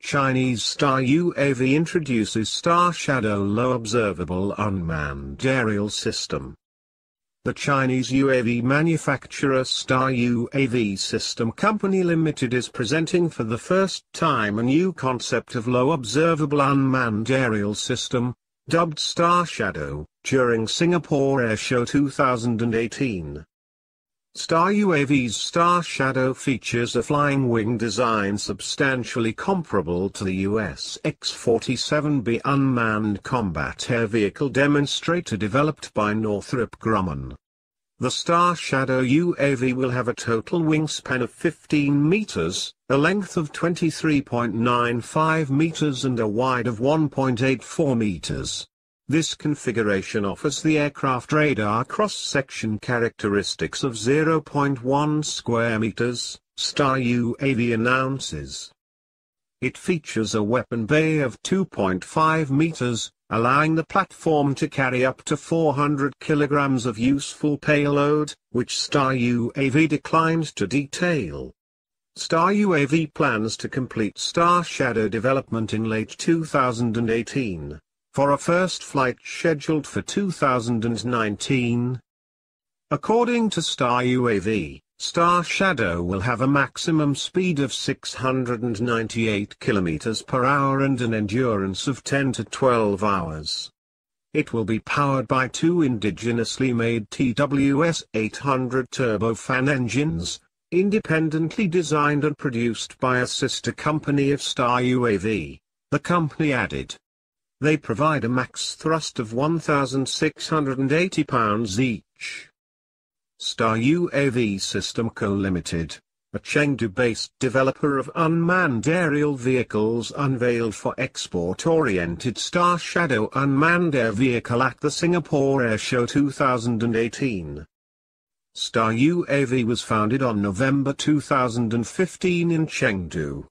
Chinese Star UAV introduces Star Shadow Low Observable Unmanned Aerial System. The Chinese UAV manufacturer Star UAV System Company Limited is presenting for the first time a new concept of low observable unmanned aerial system, dubbed Star Shadow, during Singapore Airshow 2018. Star UAV's Star Shadow features a flying wing design substantially comparable to the US X-47B unmanned combat air vehicle demonstrator developed by Northrop Grumman. The Star Shadow UAV will have a total wingspan of 15 meters, a length of 23.95 meters and a wide of 1.84 meters. This configuration offers the aircraft radar cross-section characteristics of 0.1 square meters, Star UAV announces. It features a weapon bay of 2.5 meters, allowing the platform to carry up to 400 kilograms of useful payload, which Star UAV declined to detail. Star UAV plans to complete Star Shadow development in late 2018. For a first flight scheduled for 2019. According to Star UAV, Star Shadow will have a maximum speed of 698 km per hour and an endurance of 10 to 12 hours. It will be powered by two indigenously made TWS-800 turbofan engines, independently designed and produced by a sister company of Star UAV, the company added. They provide a max thrust of 1,680 pounds each. Star UAV System Co. Limited, a Chengdu-based developer of unmanned aerial vehicles, unveiled for export-oriented Star Shadow unmanned air vehicle at the Singapore Airshow 2018. Star UAV was founded on November 2015 in Chengdu.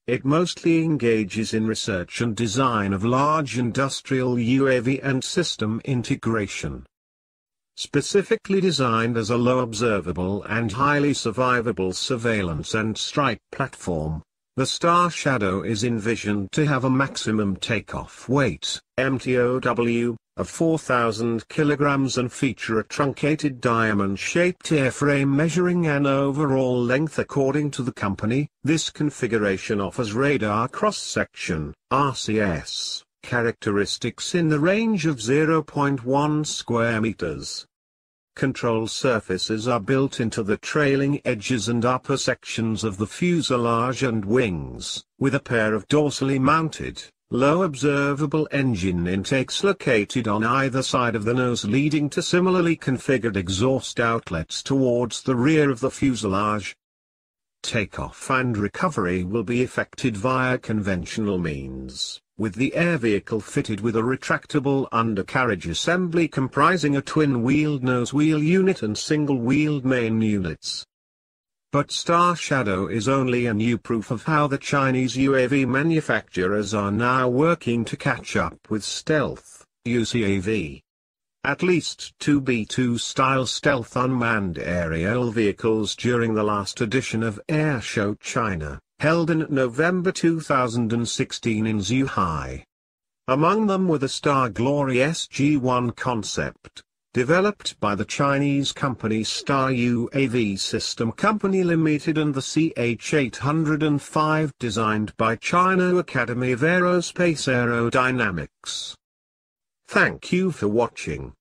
It mostly engages in research and design of large industrial UAV and system integration. Specifically designed as a low observable and highly survivable surveillance and strike platform, the Star Shadow is envisioned to have a maximum takeoff weight, MTOW, of 4,000 kilograms and feature a truncated diamond-shaped airframe measuring an overall length. According to the company, this configuration offers radar cross-section, RCS, characteristics in the range of 0.1 square meters. Control surfaces are built into the trailing edges and upper sections of the fuselage and wings, with a pair of dorsally mounted, low observable engine intakes located on either side of the nose, leading to similarly configured exhaust outlets towards the rear of the fuselage. Takeoff and recovery will be effected via conventional means, with the air vehicle fitted with a retractable undercarriage assembly comprising a twin-wheeled nose wheel unit and single-wheeled main units. But Star Shadow is only a new proof of how the Chinese UAV manufacturers are now working to catch up with stealth UCAV. At least two B-2-style stealth unmanned aerial vehicles during the last edition of Airshow China, held in November 2016 in Zhuhai. Among them were the Star Glory SG-1 concept, developed by the Chinese company Star UAV System Company Limited, and the CH-805 designed by China Academy of Aerospace Aerodynamics. Thank you for watching.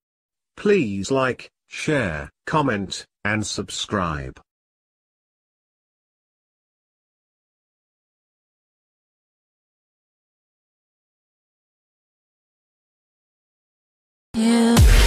Please like, share, comment, and subscribe. Yeah.